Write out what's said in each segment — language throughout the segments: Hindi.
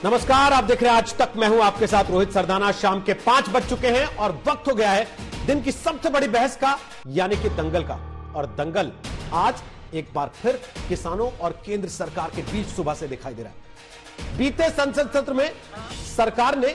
नमस्कार, आप देख रहे हैं आज तक। मैं हूं आपके साथ रोहित सरदाना। शाम के 5 बज चुके हैं और वक्त हो गया है दिन की सबसे बड़ी बहस का, यानी कि दंगल का। और दंगल आज एक बार फिर किसानों और केंद्र सरकार के बीच सुबह से दिखाई दे रहा है। बीते संसद सत्र में सरकार ने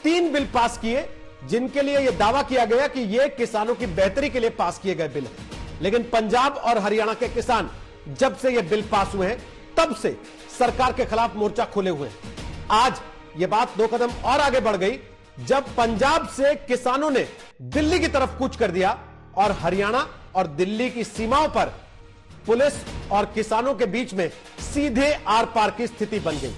3 बिल पास किए, जिनके लिए यह दावा किया गया कि ये किसानों की बेहतरी के लिए पास किए गए बिल हैं। लेकिन पंजाब और हरियाणा के किसान जब से ये बिल पास हुए हैं, तब से सरकार के खिलाफ मोर्चा खोले हुए हैं। आज ये बात 2 कदम और आगे बढ़ गई, जब पंजाब से किसानों ने दिल्ली की तरफ कूच कर दिया और हरियाणा और दिल्ली की सीमाओं पर पुलिस और किसानों के बीच में सीधे आर पार की स्थिति बन गई।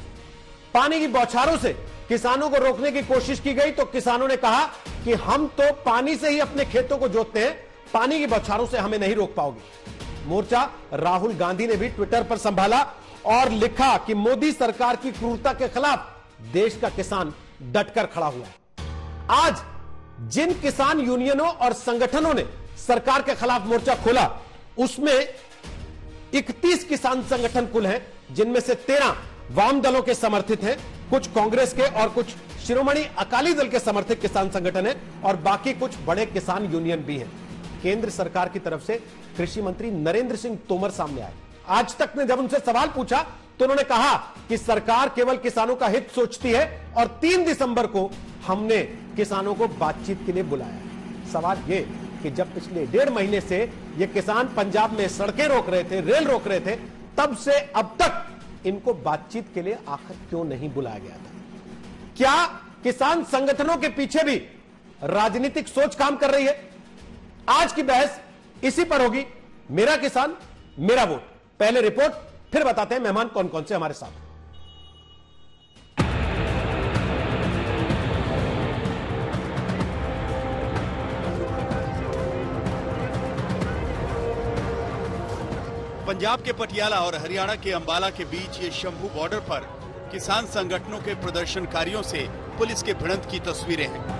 पानी की बौछारों से किसानों को रोकने की कोशिश की गई तो किसानों ने कहा कि हम तो पानी से ही अपने खेतों को जोतते हैं, पानी की बौछारों से हमें नहीं रोक पाओगे। मोर्चा राहुल गांधी ने भी ट्विटर पर संभाला और लिखा कि मोदी सरकार की क्रूरता के खिलाफ देश का किसान डटकर खड़ा हुआ। आज जिन किसान यूनियनों और संगठनों ने सरकार के खिलाफ मोर्चा खोला, उसमें 31 किसान संगठन कुल हैं, जिनमें से 13 वाम दलों के समर्थित हैं, कुछ कांग्रेस के और कुछ शिरोमणि अकाली दल के समर्थित किसान संगठन हैं और बाकी कुछ बड़े किसान यूनियन भी हैं। केंद्र सरकार की तरफ से कृषि मंत्री नरेंद्र सिंह तोमर सामने आए। आज तक ने जब उनसे सवाल पूछा तो उन्होंने कहा कि सरकार केवल किसानों का हित सोचती है और 3 दिसंबर को हमने किसानों को बातचीत के लिए बुलाया। सवाल यह कि जब पिछले 1.5 महीने से ये किसान पंजाब में सड़कें रोक रहे थे, रेल रोक रहे थे, तब से अब तक इनको बातचीत के लिए आखिर क्यों नहीं बुलाया गया था? क्या किसान संगठनों के पीछे भी राजनीतिक सोच काम कर रही है? आज की बहस इसी पर होगी। मेरा किसान मेरा वोट। पहले रिपोर्ट, फिर बताते हैं मेहमान कौन कौन से हमारे साथ। पंजाब के पटियाला और हरियाणा के अंबाला के बीच ये शंभू बॉर्डर पर किसान संगठनों के प्रदर्शनकारियों से पुलिस के भिड़ंत की तस्वीरें हैं।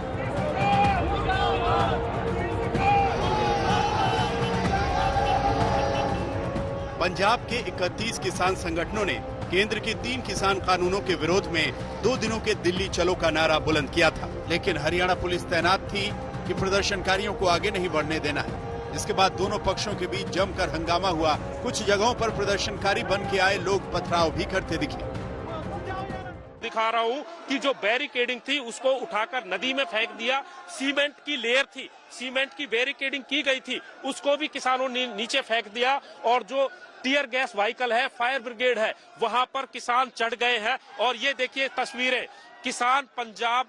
पंजाब के 31 किसान संगठनों ने केंद्र के 3 किसान कानूनों के विरोध में 2 दिनों के दिल्ली चलो का नारा बुलंद किया था, लेकिन हरियाणा पुलिस तैनात थी कि प्रदर्शनकारियों को आगे नहीं बढ़ने देना है। इसके बाद दोनों पक्षों के बीच जमकर हंगामा हुआ। कुछ जगहों पर प्रदर्शनकारी बन के आए लोग पथराव भी करते दिखे। दिखा रहा हूँ कि जो बैरिकेडिंग थी उसको उठाकर नदी में फेंक दिया। सीमेंट की लेयर थी, सीमेंट की बैरिकेडिंग की गई थी, उसको भी किसानों ने नीचे फेंक दिया। और जो टीयर गैस व्हीकल है, फायर ब्रिगेड है, वहां पर किसान चढ़ गए हैं। और ये देखिए तस्वीरें, किसान पंजाब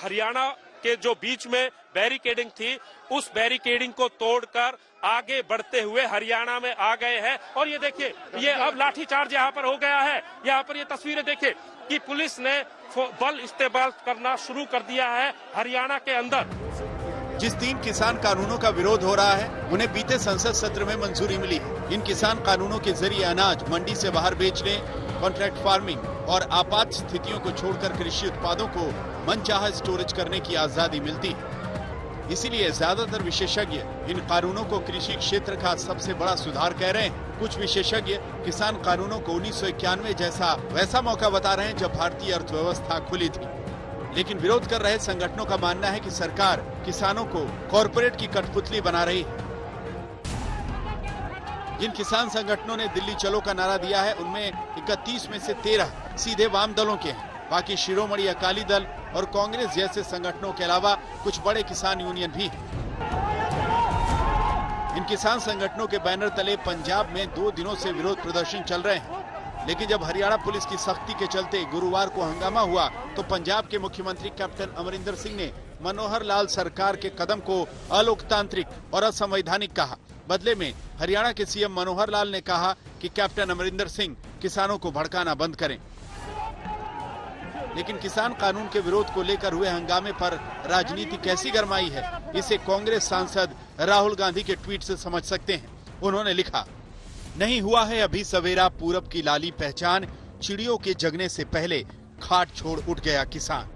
हरियाणा के जो बीच में बैरिकेडिंग थी, उस बैरिकेडिंग को तोड़कर आगे बढ़ते हुए हरियाणा में आ गए हैं। और ये देखिए, ये अब लाठीचार्ज यहाँ पर हो गया है। यहाँ पर ये तस्वीरें देखिए कि पुलिस ने बल इस्तेमाल करना शुरू कर दिया है हरियाणा के अंदर। जिस 3 किसान कानूनों का विरोध हो रहा है, उन्हें बीते संसद सत्र में मंजूरी मिली है। इन किसान कानूनों के जरिए अनाज मंडी से बाहर बेचने, कॉन्ट्रैक्ट फार्मिंग और आपात स्थितियों को छोड़कर कृषि उत्पादों को मनचाहा स्टोरेज करने की आजादी मिलती है। इसीलिए ज्यादातर विशेषज्ञ इन कानूनों को कृषि क्षेत्र का सबसे बड़ा सुधार कह रहे हैं। कुछ विशेषज्ञ किसान कानूनों को 1991 जैसा वैसा मौका बता रहे हैं जब भारतीय अर्थव्यवस्था खुली थी। लेकिन विरोध कर रहे संगठनों का मानना है कि सरकार किसानों को कॉरपोरेट की कठपुतली बना रही है। जिन किसान संगठनों ने दिल्ली चलो का नारा दिया है, उनमें 31 में से 13 सीधे वाम दलों के हैं। बाकी शिरोमणि अकाली दल और कांग्रेस जैसे संगठनों के अलावा कुछ बड़े किसान यूनियन भी हैं। इन किसान संगठनों के बैनर तले पंजाब में 2 दिनों से विरोध प्रदर्शन चल रहे हैं। लेकिन जब हरियाणा पुलिस की सख्ती के चलते गुरुवार को हंगामा हुआ तो पंजाब के मुख्यमंत्री कैप्टन अमरिंदर सिंह ने मनोहर लाल सरकार के कदम को अलोकतांत्रिक और असंवैधानिक कहा। बदले में हरियाणा के सीएम मनोहर लाल ने कहा कि कैप्टन अमरिंदर सिंह किसानों को भड़काना बंद करें। लेकिन किसान कानून के विरोध को लेकर हुए हंगामे पर राजनीति कैसी गरमाई है, इसे कांग्रेस सांसद राहुल गांधी के ट्वीट से समझ सकते हैं। उन्होंने लिखा, नहीं हुआ है अभी सवेरा, पूरब की लाली पहचान, चिड़ियों के जगने से पहले खाट छोड़ उठ गया किसान।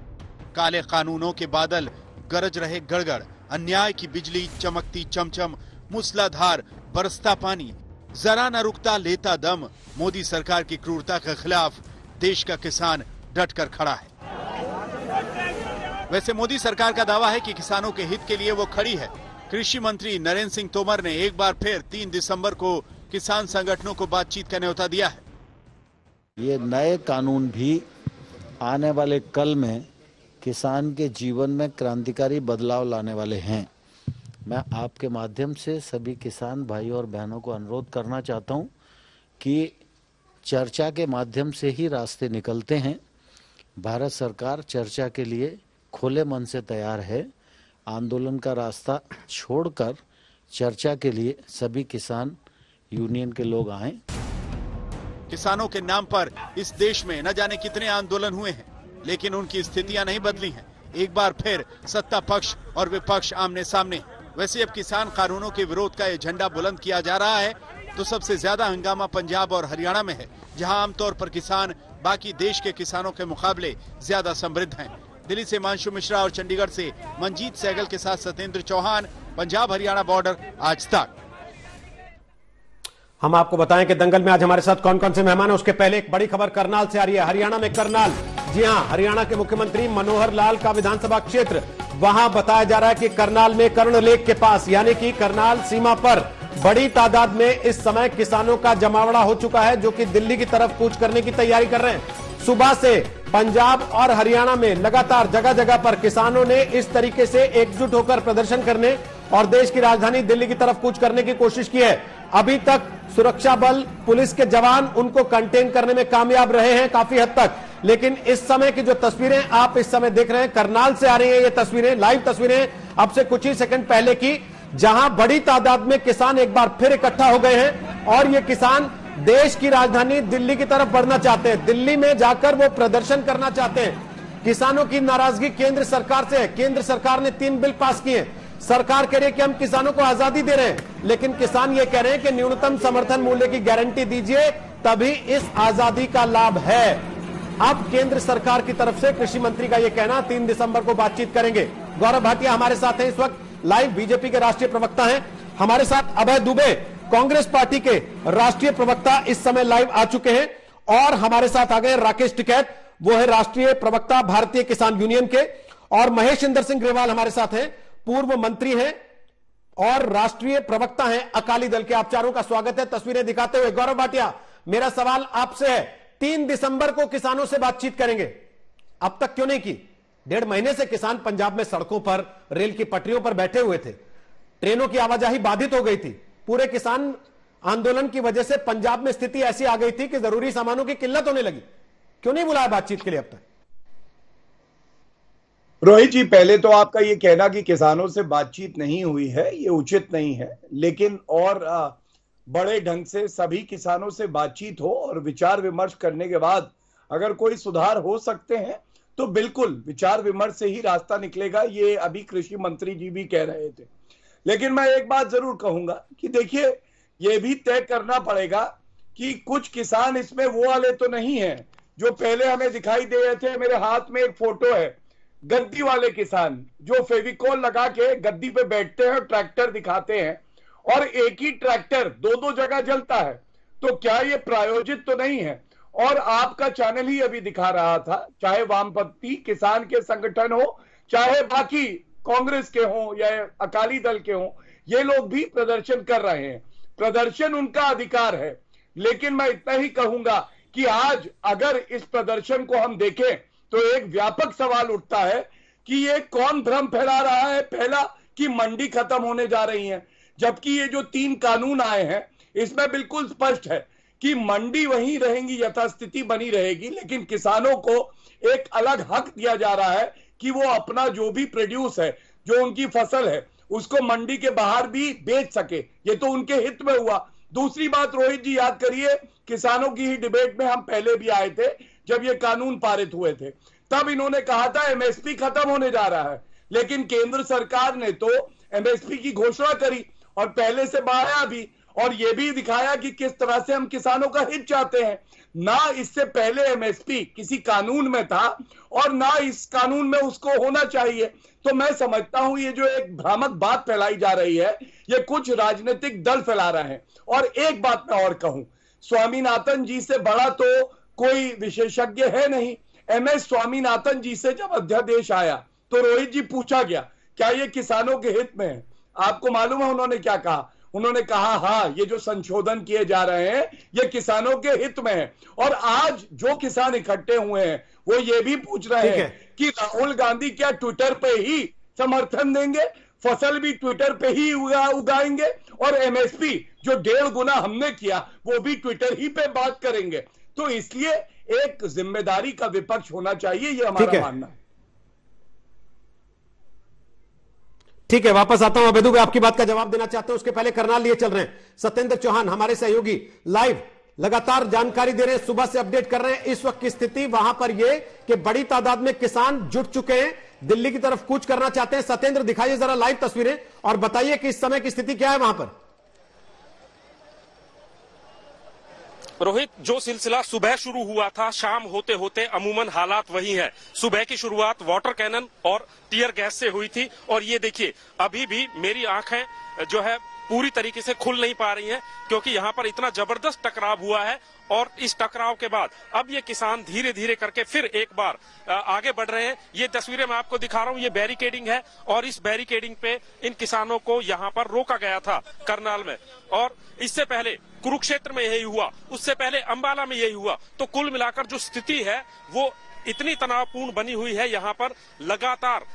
काले कानूनों के बादल गरज रहे गड़गड़, अन्याय की बिजली चमकती चमचम, मूसलाधार बरसता पानी, जरा न रुकता लेता दम। मोदी सरकार की क्रूरता के खिलाफ देश का किसान डटकर खड़ा है। वैसे मोदी सरकार का दावा है कि किसानों के हित के लिए वो खड़ी है। कृषि मंत्री नरेंद्र सिंह तोमर ने एक बार फिर 3 दिसंबर को किसान संगठनों को बातचीत का न्योता दिया है। ये नए कानून भी आने वाले कल में किसान के जीवन में क्रांतिकारी बदलाव लाने वाले हैं। मैं आपके माध्यम से सभी किसान भाई और बहनों को अनुरोध करना चाहता हूं कि चर्चा के माध्यम से ही रास्ते निकलते हैं। भारत सरकार चर्चा के लिए खुले मन से तैयार है। आंदोलन का रास्ता छोड़कर चर्चा के लिए सभी किसान यूनियन के लोग आएं। किसानों के नाम पर इस देश में न जाने कितने आंदोलन हुए हैं, लेकिन उनकी स्थितियां नहीं बदली हैं। एक बार फिर सत्ता पक्ष और विपक्ष आमने सामने। वैसे अब किसान कानूनों के विरोध का ये झंडा बुलंद किया जा रहा है तो सबसे ज्यादा हंगामा पंजाब और हरियाणा में है, जहां आमतौर पर किसान बाकी देश के किसानों के मुकाबले ज्यादा समृद्ध हैं। दिल्ली से हिमांशु मिश्रा और चंडीगढ़ से मंजीत सहगल के साथ सत्येंद्र चौहान, पंजाब हरियाणा बॉर्डर, आज तक। हम आपको बताएं कि दंगल में आज हमारे साथ कौन कौन से मेहमान हैं। उसके पहले एक बड़ी खबर करनाल से आ रही है। हरियाणा में करनाल, जी हां, हरियाणा के मुख्यमंत्री मनोहर लाल का विधानसभा क्षेत्र, वहां बताया जा रहा है कि करनाल में कर्ण लेक के पास यानी कि करनाल सीमा पर बड़ी तादाद में इस समय किसानों का जमावड़ा हो चुका है, जो कि दिल्ली की तरफ कूच करने की तैयारी कर रहे हैं। सुबह से पंजाब और हरियाणा में लगातार जगह जगह पर किसानों ने इस तरीके से एकजुट होकर प्रदर्शन करने और देश की राजधानी दिल्ली की तरफ कूच करने की कोशिश की है। अभी तक सुरक्षा बल, पुलिस के जवान उनको कंटेन करने में कामयाब रहे हैं काफी हद तक, लेकिन इस समय की जो तस्वीरें आप इस समय देख रहे हैं, करनाल से आ रही हैं ये तस्वीरें, लाइव तस्वीरें अब से कुछ ही सेकंड पहले की, जहां बड़ी तादाद में किसान एक बार फिर इकट्ठा हो गए हैं और ये किसान देश की राजधानी दिल्ली की तरफ बढ़ना चाहते हैं। दिल्ली में जाकर वो प्रदर्शन करना चाहते हैं। किसानों की नाराजगी केंद्र सरकार से है। केंद्र सरकार ने 3 बिल पास किए। सरकार कह रही है कि हम किसानों को आजादी दे रहे हैं, लेकिन किसान ये कह रहे हैं कि न्यूनतम समर्थन मूल्य की गारंटी दीजिए, तभी इस आजादी का लाभ है। अब केंद्र सरकार की तरफ से कृषि मंत्री का यह कहना, 3 दिसंबर को बातचीत करेंगे। गौरव भाटिया हमारे साथ हैं इस वक्त लाइव, बीजेपी के राष्ट्रीय प्रवक्ता हैं। हमारे साथ अभय दुबे, कांग्रेस पार्टी के राष्ट्रीय प्रवक्ता, इस समय लाइव आ चुके हैं। और हमारे साथ आ गए राकेश टिकैत, वो है राष्ट्रीय प्रवक्ता भारतीय किसान यूनियन के। और महेश इंदर सिंह ग्रेवाल हमारे साथ हैं, पूर्व मंत्री हैं और राष्ट्रीय प्रवक्ता हैं अकाली दल के। आप चारों का स्वागत है तस्वीरें दिखाते हुए। गौरव भाटिया, मेरा सवाल आपसे है, 3 दिसंबर को किसानों से बातचीत करेंगे, अब तक क्यों नहीं की? 1.5 महीने से किसान पंजाब में सड़कों पर, रेल की पटरियों पर बैठे हुए थे। ट्रेनों की आवाजाही बाधित हो गई थी। पूरे किसान आंदोलन की वजह से पंजाब में स्थिति ऐसी आ गई थी कि जरूरी सामानों की किल्लत होने लगी। क्यों नहीं बुलाया बातचीत के लिए अब तक? रोहित जी, पहले तो आपका ये कहना कि किसानों से बातचीत नहीं हुई है, ये उचित नहीं है। लेकिन और बड़े ढंग से सभी किसानों से बातचीत हो और विचार विमर्श करने के बाद अगर कोई सुधार हो सकते हैं तो बिल्कुल विचार विमर्श से ही रास्ता निकलेगा, ये अभी कृषि मंत्री जी भी कह रहे थे। लेकिन मैं एक बात जरूर कहूंगा कि देखिए, ये भी तय करना पड़ेगा कि कुछ किसान इसमें वो वाले तो नहीं है जो पहले हमें दिखाई दे रहे थे। मेरे हाथ में एक फोटो है, गद्दी वाले किसान जो फेविकोल लगा के गद्दी पे बैठते हैं और ट्रैक्टर दिखाते हैं, और एक ही ट्रैक्टर 2-2 जगह जलता है। तो क्या ये प्रायोजित तो नहीं है? और आपका चैनल ही अभी दिखा रहा था, चाहे वामपंथी किसान के संगठन हो, चाहे बाकी कांग्रेस के हों या अकाली दल के हों, ये लोग भी प्रदर्शन कर रहे हैं। प्रदर्शन उनका अधिकार है। लेकिन मैं इतना ही कहूंगा कि आज अगर इस प्रदर्शन को हम देखें तो एक व्यापक सवाल उठता है कि ये कौन भ्रम फैला रहा है। पहला कि मंडी खत्म होने जा रही है, जबकि ये जो 3 कानून आए हैं इसमें बिल्कुल स्पष्ट है कि मंडी वहीं रहेंगी, यथास्थिति बनी रहेगी, लेकिन किसानों को एक अलग हक दिया जा रहा है कि वो अपना जो भी प्रोड्यूस है, जो उनकी फसल है, उसको मंडी के बाहर भी बेच सके। ये तो उनके हित में हुआ। दूसरी बात रोहित जी, याद करिए, किसानों की ही डिबेट में हम पहले भी आए थे जब ये कानून पारित हुए थे। तब इन्होंने कहा था एमएसपी खत्म होने जा रहा है, लेकिन केंद्र सरकार ने तो एमएसपी की घोषणा करी और पहले से बढ़ाया भी, और यह भी दिखाया कि किस तरह से हम किसानों का हित चाहते हैं। ना इससे पहले एमएसपी किसी कानून में था और ना इस कानून में उसको होना चाहिए। तो मैं समझता हूं ये जो एक भ्रामक बात फैलाई जा रही है, ये कुछ राजनीतिक दल फैला रहे हैं। और एक बात मैं और कहूं, स्वामीनाथन जी से बड़ा तो कोई विशेषज्ञ है नहीं। MS स्वामीनाथन जी से जब अध्यादेश आया तो रोहित जी पूछा गया क्या ये किसानों के हित में है? आपको मालूम है उन्होंने क्या कहा? उन्होंने कहा हाँ, ये जो संशोधन किए जा रहे हैं ये किसानों के हित में है। और आज जो किसान इकट्ठे हुए हैं वो ये भी पूछ रहे हैं कि राहुल गांधी क्या ट्विटर पे ही समर्थन देंगे, फसल भी ट्विटर पे ही उगाएंगे और MSP जो 1.5 गुना हमने किया वो भी ट्विटर ही पे बात करेंगे। तो इसलिए एक जिम्मेदारी का विपक्ष होना चाहिए, ये हमारा मानना है। ठीक है, वापस आता हूं अबेदू भाई, आपकी बात का जवाब देना चाहते हैं। उसके पहले करनाल लिए चल रहे हैं सत्येंद्र चौहान, हमारे सहयोगी लाइव लगातार जानकारी दे रहे हैं, सुबह से अपडेट कर रहे हैं इस वक्त की स्थिति वहां पर यह कि बड़ी तादाद में किसान जुट चुके हैं, दिल्ली की तरफ कूच करना चाहते हैं। सत्येंद्र दिखाइए जरा लाइव तस्वीरें और बताइए कि इस समय की स्थिति क्या है वहां पर। रोहित, जो सिलसिला सुबह शुरू हुआ था शाम होते होते अमूमन हालात वही है। सुबह की शुरुआत वाटर कैनन और टीयर गैस से हुई थी और ये देखिए अभी भी मेरी आंखें जो है पूरी तरीके से खुल नहीं पा रही हैं क्योंकि यहाँ पर इतना जबरदस्त टकराव हुआ है। और इस टकराव के बाद अब ये किसान धीरे धीरे करके फिर एक बार आगे बढ़ रहे हैं। ये तस्वीरें मैं आपको दिखा रहा हूँ, ये बैरिकेडिंग है और इस बैरिकेडिंग पे इन किसानों को यहाँ पर रोका गया था करनाल में। और इससे पहले कुरुक्षेत्र में यही हुआ, उससे पहले अंबाला में यही हुआ। तो कुल मिलाकर जो स्थिति है वो इतनी तनावपूर्ण बनी हुई है, यहाँ पर लगातार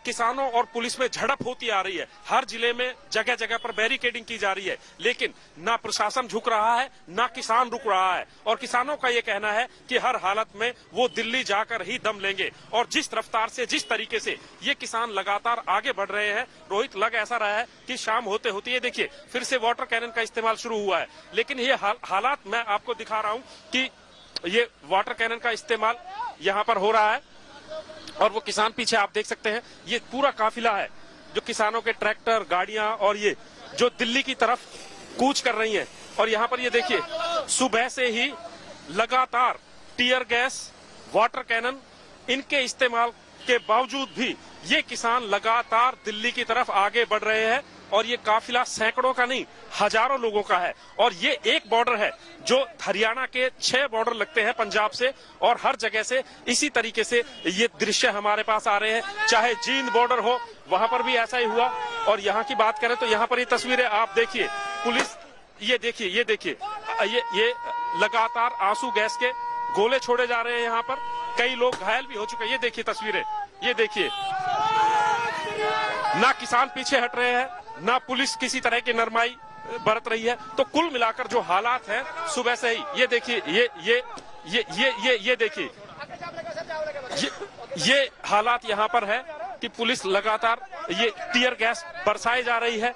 किसानों और पुलिस में झड़प होती आ रही है। हर जिले में जगह जगह पर बैरिकेडिंग की जा रही है, लेकिन ना प्रशासन झुक रहा है ना किसान रुक रहा है। और किसानों का ये कहना है कि हर हालत में वो दिल्ली जाकर ही दम लेंगे। और जिस रफ्तार से, जिस तरीके से ये किसान लगातार आगे बढ़ रहे हैं रोहित, लग ऐसा रहा है कि शाम होते होते ये देखिए फिर से वाटर कैनन का इस्तेमाल शुरू हुआ है। लेकिन ये हालात मैं आपको दिखा रहा हूँ कि ये वाटर कैनन का इस्तेमाल यहाँ पर हो रहा है और वो किसान पीछे आप देख सकते हैं, ये पूरा काफिला है जो किसानों के ट्रैक्टर, गाड़ियां और ये जो दिल्ली की तरफ कूच कर रही हैं। और यहाँ पर ये देखिए सुबह से ही लगातार टीयर गैस, वाटर कैनन, इनके इस्तेमाल के बावजूद भी ये किसान लगातार दिल्ली की तरफ आगे बढ़ रहे हैं। और ये काफिला सैकड़ों का नहीं हजारों लोगों का है। और ये एक बॉर्डर है जो हरियाणा के 6 बॉर्डर लगते हैं पंजाब से, और हर जगह से इसी तरीके से ये दृश्य हमारे पास आ रहे हैं। चाहे जींद बॉर्डर हो, वहां पर भी ऐसा ही हुआ। और यहाँ की बात करें तो यहाँ पर ये तस्वीरें आप देखिए, पुलिस ये देखिए ये लगातार आंसू गैस के गोले छोड़े जा रहे हैं। यहाँ पर कई लोग घायल भी हो चुके हैं। ये देखिए तस्वीरें, ये देखिए ना किसान पीछे हट रहे हैं ना पुलिस किसी तरह की नरमाई बरत रही है। तो कुल मिलाकर जो हालात हैं सुबह से ही, ये देखिए ये देखिए ये हालात यहाँ पर है कि पुलिस लगातार ये टीयर गैस बरसाई जा रही है।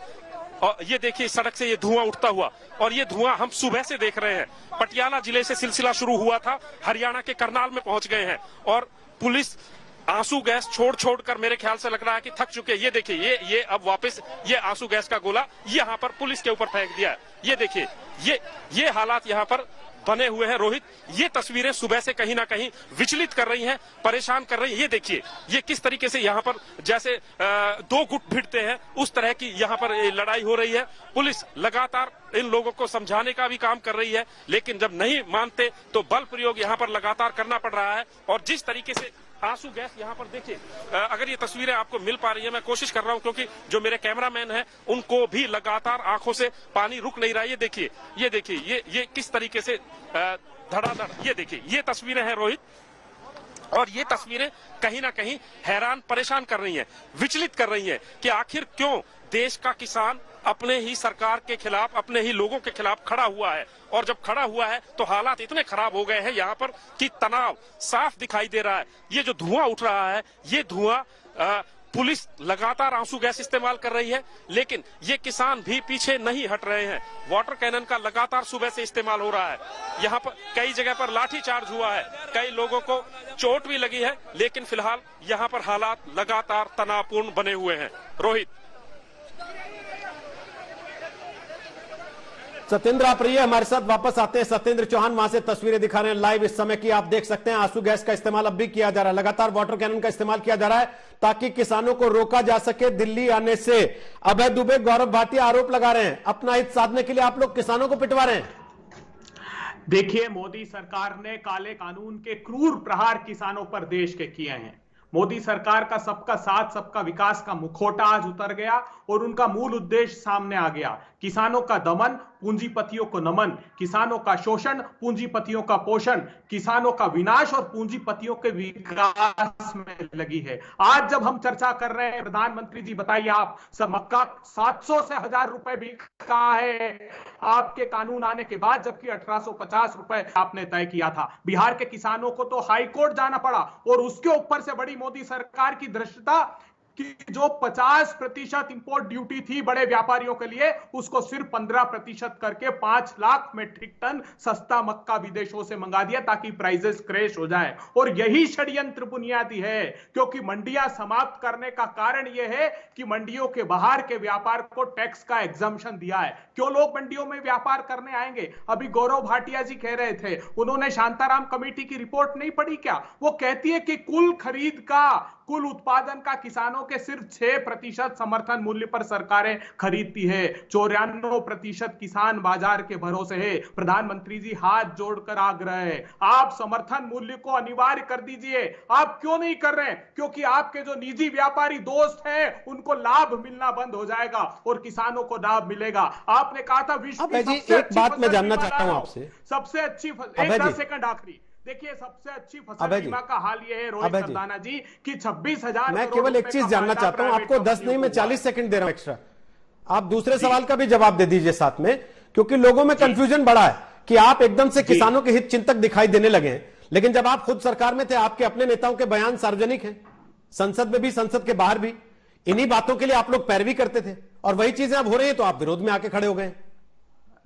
और ये देखिए सड़क से ये धुआं उठता हुआ, और ये धुआं हम सुबह से देख रहे हैं। पटियाला जिले से सिलसिला शुरू हुआ था, हरियाणा के करनाल में पहुंच गए हैं और पुलिस आंसू गैस छोड़ कर मेरे ख्याल से लग रहा है कि थक चुके हैं। ये देखिए ये अब वापस ये आंसू गैस का गोला यहाँ पर पुलिस के ऊपर फेंक दिया है। ये देखिए ये हालात यहाँ पर बने हुए हैं रोहित। ये तस्वीरें सुबह से कहीं ना कहीं विचलित कर रही हैं, परेशान कर रही हैं। ये देखिए ये किस तरीके से यहाँ पर जैसे 2 गुट भिड़ते हैं उस तरह की यहाँ पर लड़ाई हो रही है। पुलिस लगातार इन लोगों को समझाने का भी काम कर रही है, लेकिन जब नहीं मानते तो बल प्रयोग यहाँ पर लगातार करना पड़ रहा है। और जिस तरीके से आंसू गैस यहाँ पर देखिए, अगर ये तस्वीरें आपको मिल पा रही है, मैं कोशिश कर रहा हूँ क्योंकि जो मेरे कैमरामैन हैं उनको भी लगातार आंखों से पानी रुक नहीं रहा है। ये देखिए ये किस तरीके से धड़ाधड़, ये देखिए ये तस्वीरें हैं रोहित। और ये तस्वीरें कहीं ना कहीं हैरान परेशान कर रही हैं, विचलित कर रही हैं कि आखिर क्यों देश का किसान अपने ही सरकार के खिलाफ, अपने ही लोगों के खिलाफ खड़ा हुआ है। और जब खड़ा हुआ है तो हालात इतने खराब हो गए हैं यहाँ पर कि तनाव साफ दिखाई दे रहा है। ये जो धुआं उठ रहा है, ये धुआं पुलिस लगातार आंसू गैस इस्तेमाल कर रही है, लेकिन ये किसान भी पीछे नहीं हट रहे हैं। वाटर कैनन का लगातार सुबह से इस्तेमाल हो रहा है। यहाँ पर कई जगह पर लाठी चार्ज हुआ है, कई लोगों को चोट भी लगी है, लेकिन फिलहाल यहाँ पर हालात लगातार तनावपूर्ण बने हुए हैं। रोहित, सत्येंद्र आप रहिए हमारे साथ, वापस आते हैं। सत्येंद्र चौहान वहां से तस्वीरें दिखा रहे हैं लाइव इस समय की, आप देख सकते हैं आंसू गैस का इस्तेमाल अब भी किया जा रहा है, लगातार वाटर कैनन का इस्तेमाल किया जा रहा है ताकि किसानों को रोका जा सके दिल्ली आने से। अभय दुबे, गौरव भाटिया आरोप लगा रहे हैं अपना हित साधने के लिए आप लोग किसानों को पिटवा रहे हैं। देखिए, मोदी सरकार ने काले कानून के क्रूर प्रहार किसानों पर देश के किए हैं। मोदी सरकार का सबका साथ सबका विकास का मुखौटा आज उतर गया और उनका मूल उद्देश्य सामने आ गया। किसानों का दमन, पूंजीपतियों को नमन, किसानों का शोषण, पूंजीपतियों का पोषण, किसानों का विनाश और पूंजीपतियों के विकास में लगी है। आज जब हम चर्चा कर रहे हैं, प्रधानमंत्री जी बताइए, आप मक्का 700 से 1000 रुपए बिक रहा है आपके कानून आने के बाद, जबकि 1850 रुपए आपने तय किया था। बिहार के किसानों को तो हाई कोर्ट जाना पड़ा और उसके ऊपर से बड़ी मोदी सरकार की धृष्टता कि जो 50% इंपोर्ट ड्यूटी थी बड़े व्यापारियों के लिए, उसको सिर्फ 15% करके 5 लाख मेट्रिक टन सस्ता मक्का विदेशों से मंगा दिया ताकि प्राइसेस क्रैश हो जाए। और यही षड्यंत्र बुनियादी है, क्योंकि मंडियां समाप्त करने का कारण यह है कि मंडियों के बाहर के व्यापार को टैक्स का एग्जम्पशन दिया है। क्यों लोग मंडियों में व्यापार करने आएंगे? अभी गौरव भाटिया जी कह रहे थे, उन्होंने शांताराम कमेटी की रिपोर्ट नहीं पढ़ी क्या? वो कहती है कि कुल खरीद का, कुल उत्पादन का किसानों के सिर्फ 6% समर्थन मूल्य पर सरकारें खरीदती है। 94% किसान बाजार के भरोसे है। प्रधानमंत्री जी, हाथ जोड़कर आग्रह है, आप समर्थन मूल्य को अनिवार्य कर दीजिए। आप क्यों नहीं कर रहे हैं? क्योंकि आपके जो निजी व्यापारी दोस्त हैं उनको लाभ मिलना बंद हो जाएगा और किसानों को लाभ मिलेगा। आपने कहा था विश्व की सबसे एक बात मैं जानना चाहता हूं आपसे, सबसे अच्छी 10 सेकंड आखिरी। देखिए, सबसे अच्छी फसल बीमा का हाल यह है रोहित सरदाना जी कि 26,000। मैं केवल एक चीज जानना चाहता हूं, आपको 10 नहीं, मैं 40 सेकंड दे रहा हूं एक्स्ट्रा। आप दूसरे सवाल का भी जवाब दे दीजिए साथ में, क्योंकि लोगों में कंफ्यूजन बढ़ा है कि आप एकदम से किसानों के हित चिंतक दिखाई देने लगे हैं, लेकिन जब आप खुद सरकार में थे, आपके अपने नेताओं के बयान सार्वजनिक हैं, संसद में भी, संसद के बाहर भी। इन्हीं बातों के लिए आप लोग पैरवी करते थे और वही चीजें अब हो रही है तो आप विरोध में आके खड़े हो गए।